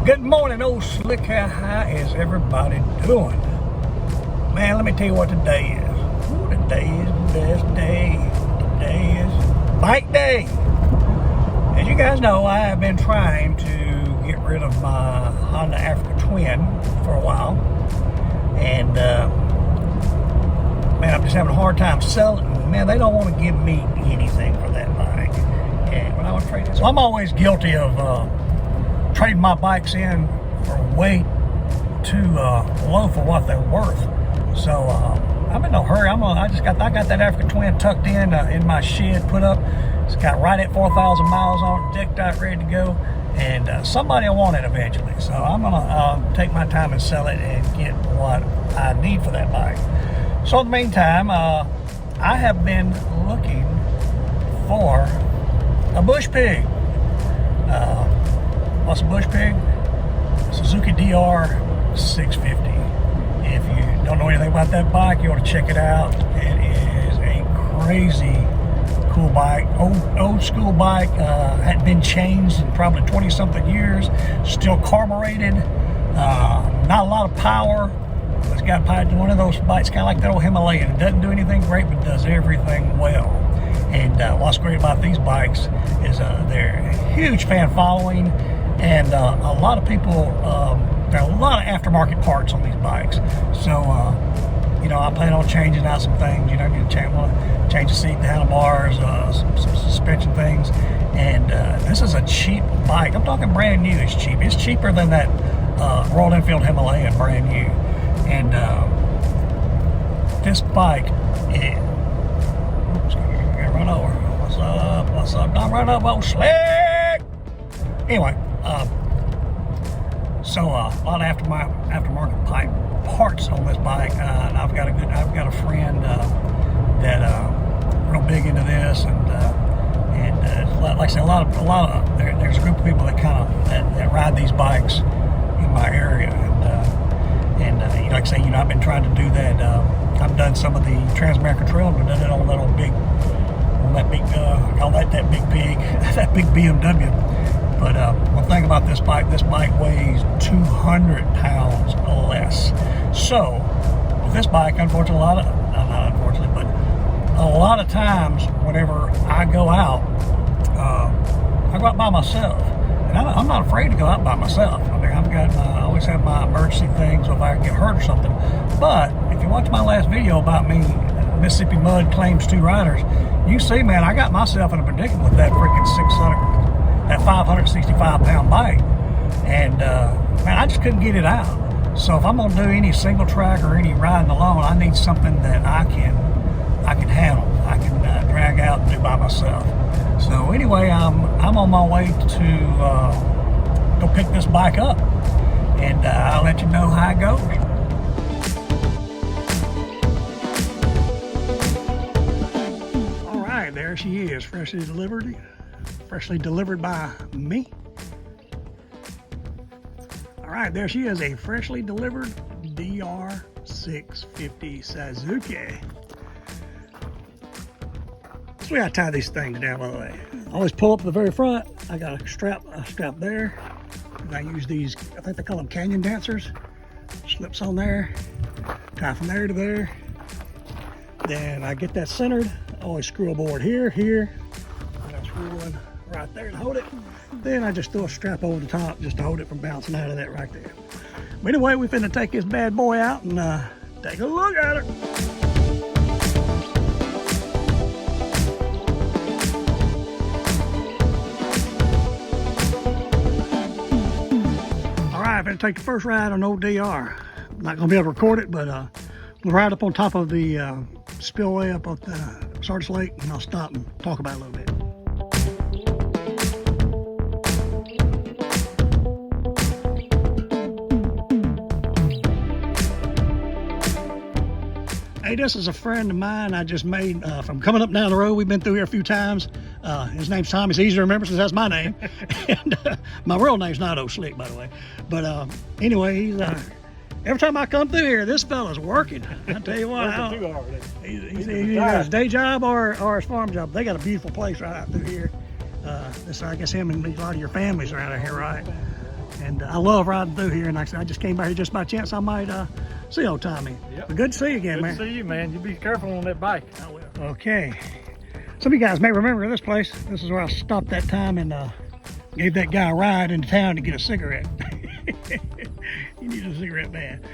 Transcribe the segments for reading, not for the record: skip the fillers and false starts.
Good morning, old slick hair. How is everybody doing? Man, let me tell you what today is. Ooh, today is the best day. Today is bike day. As you guys know, I have been trying to get rid of my Honda Africa Twin for a while. And, man, I'm just having a hard time selling. Man, they don't want to give me anything for that bike. And when I was trading, so I'm always guilty of trading my bikes in for way too low for what they're worth. So I'm in no hurry. I got that Africa Twin tucked in my shed, put up. It's got right at 4,000 miles on it, decked out, ready to go. And somebody will want it eventually. So I'm gonna take my time and sell it and get what I need for that bike. So in the meantime, I have been looking for a bush pig. What's a bush pig? Suzuki DR 650. If you don't know anything about that bike, you ought to check it out. It is a crazy cool bike, old school bike. Hadn't been changed in probably 20 something years. Still carbureted. Not a lot of power. It's got one of those bikes, kind of like that old Himalayan. It doesn't do anything great, but does everything well. And what's great about these bikes is they're a huge fan following, and a lot of people, there are a lot of aftermarket parts on these bikes. So, you know, I plan on changing out some things. You know, I'm going to change the seat, the handlebars, some suspension things. And this is a cheap bike. I'm talking brand new. It's cheap. It's cheaper than that Royal Enfield Himalayan, brand new. And this bike is... Run over. What's up? Don't run up, old slick. Anyway, so a lot of aftermarket pipe parts on this bike, and I've got a friend that real big into this, and like I said, there's a group of people that that ride these bikes in my area, and like I say, I've been trying to do that. I've done some of the Trans-American Trail, but done it on that old big. That big, I call that big pig, that big BMW. But one thing about this bike weighs 200 pounds less. So with this bike, unfortunately, not unfortunately, but a lot of times whenever I go out by myself, and I'm not afraid to go out by myself. I mean, I always have my emergency things if I get hurt or something. But if you watch my last video about me, Mississippi Mud claims 2 riders, you see, man, I got myself in a predicament with that freaking 565 pound bike. And, man, I just couldn't get it out. So if I'm going to do any single track or any riding alone, I need something that I can handle. I can drag out and do by myself. So anyway, I'm on my way to go pick this bike up. And I'll let you know how it goes. There she is, freshly delivered by me. All right, there she is, a freshly delivered DR 650 Suzuki. So we gotta tie these things down, by the way. I always pull up to the very front. I got a strap there. And I use these, I think they call them canyon dancers. Slips on there, tie from there to there. Then I get that centered. I always screw a board here, and I screw one right there to hold it. Then I just throw a strap over the top just to hold it from bouncing out of that right there. But anyway, we finna take this bad boy out and take a look at it. All right, I'm gonna take the first ride on old DR. I'm not gonna be able to record it, but we'll ride up on top of the spillway up at the Sardis Lake, and I'll stop and talk about it a little bit. Hey, this is a friend of mine I just made from coming up down the road. We've been through here a few times. His name's Tom. It's easy to remember since that's my name. And my real name's not O Slick, by the way. But anyway, he's every time I come through here, this fella's working. I tell you what, he's either his day job or his farm job. They got a beautiful place right out through here. I guess him and a lot of your families are out of here, right? And I love riding through here. And like I said, I just came by here just by chance. I might see old Tommy. Yep. But good to see you again, man. Good to see you, man. You be careful on that bike. I will. Okay. Some of you guys may remember this place. This is where I stopped that time and gave that guy a ride into town to get a cigarette. He needs a cigarette bad.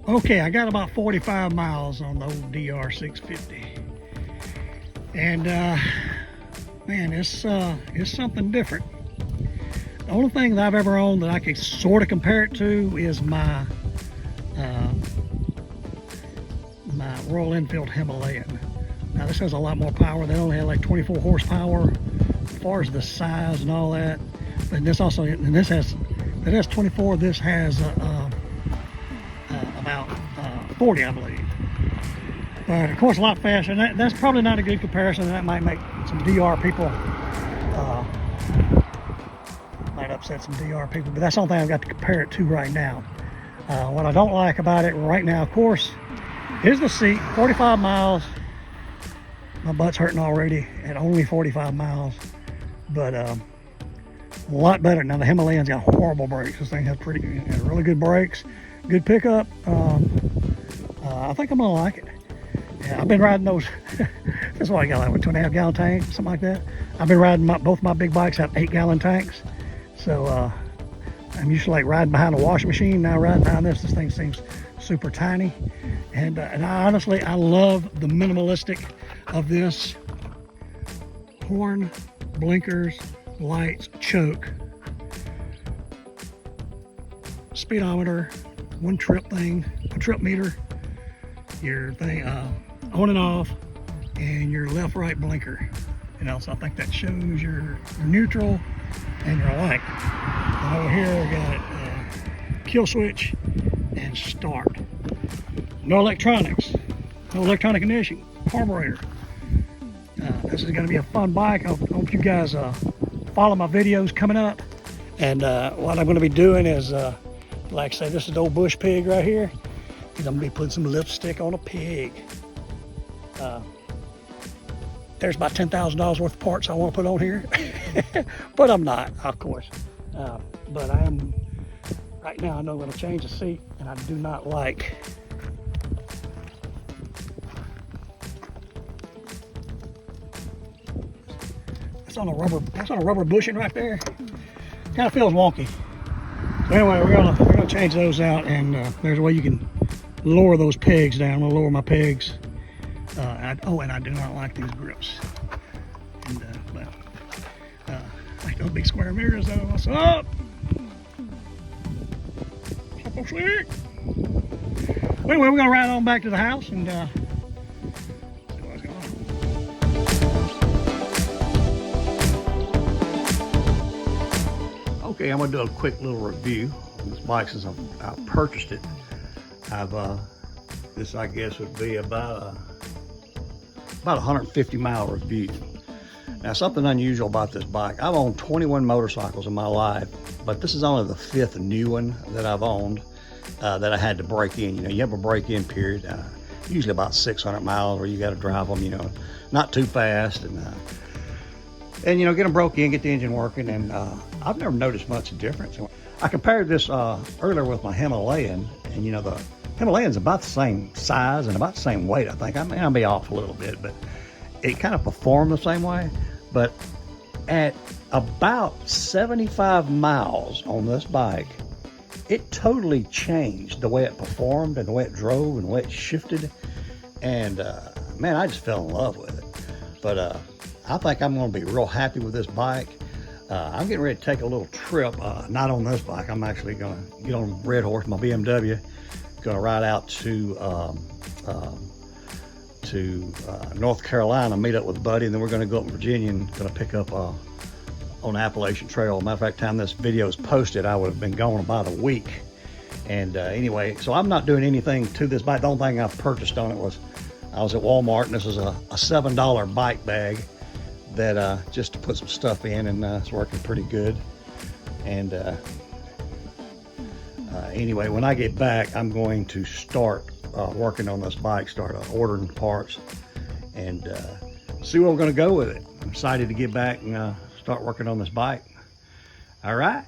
Okay, I got about 45 miles on the old DR 650. And man, it's something different. The only thing that I've ever owned that I could sort of compare it to is my my Royal Enfield Himalayan. Now this has a lot more power. They only have like 24 horsepower as far as the size and all that. But this also, and this has 24. This has about 40, I believe. But of course, a lot faster. And that's probably not a good comparison. That might make some DR people might upset some DR people. But that's the only thing I've got to compare it to right now. What I don't like about it right now, of course, is the seat. 45 miles. My butt's hurting already at only 45 miles, but a lot better. Now the Himalayan's got horrible brakes. This thing has really good brakes, good pickup. I think I'm gonna like it. Yeah, I've been riding those. That's why I got like a 2.5 gallon tank, something like that. I've been riding both my big bikes have 8 gallon tanks, so I'm used to like riding behind a washing machine. Now riding behind this thing seems super tiny, and honestly, I love the minimalistic of this. Horn, blinkers, lights, choke, speedometer, one trip thing, a trip meter, your thing on and off, and your left right blinker. You know, so I think that shows your neutral and your light. And over here I got kill switch and start. No electronics, no electronic ignition, carburetor. This is going to be a fun bike. I hope you guys follow my videos coming up. And what I'm going to be doing is, like I say, this is the old bush pig right here. And I'm going to be putting some lipstick on a pig. There's about $10,000 worth of parts I want to put on here. But I'm not, of course. But I am, right now I know I'm going to change the seat, and I do not like that's on a rubber bushing right there. Kind of feels wonky. So anyway, we're gonna change those out, and there's a way you can lower those pegs down. I'm gonna lower my pegs. And I do not like these grips. And like those big square mirrors though. What's up? What's up, slick? Anyway, we're gonna ride on back to the house and see what's going on. Okay, I'm gonna do a quick little review on this bike since I purchased it. This I guess would be about a 150 mile review. Now, something unusual about this bike, I've owned 21 motorcycles in my life, but this is only the 5th new one that I've owned that I had to break in. You know, you have a break-in period, usually about 600 miles, where you got to drive them, you know, not too fast, and you know, get them broke in, get the engine working, and I've never noticed much difference. I compared this earlier with my Himalayan, and you know, the Himalayan's about the same size and about the same weight, I think. I mean, I'll be off a little bit, but it kind of performed the same way. But at about 75 miles on this bike, it totally changed the way it performed and the way it drove and the way it shifted. And man, I just fell in love with it. But I think I'm going to be real happy with this bike. I'm getting ready to take a little trip, not on this bike. I'm actually going to get on Red Horse, my BMW. Going to ride out to North Carolina, meet up with a buddy, and then we're going to go up to Virginia and going to pick up on Appalachian Trail. Matter of fact, time this video is posted, I would have been gone about a week. And anyway, so I'm not doing anything to this bike. The only thing I've purchased on it was I was at Walmart, and this is a $7 bike bag that just to put some stuff in, and it's working pretty good. And anyway, when I get back, I'm going to start working on this bike, start ordering parts, and see where we're going to go with it. I'm excited to get back and start working on this bike. All right.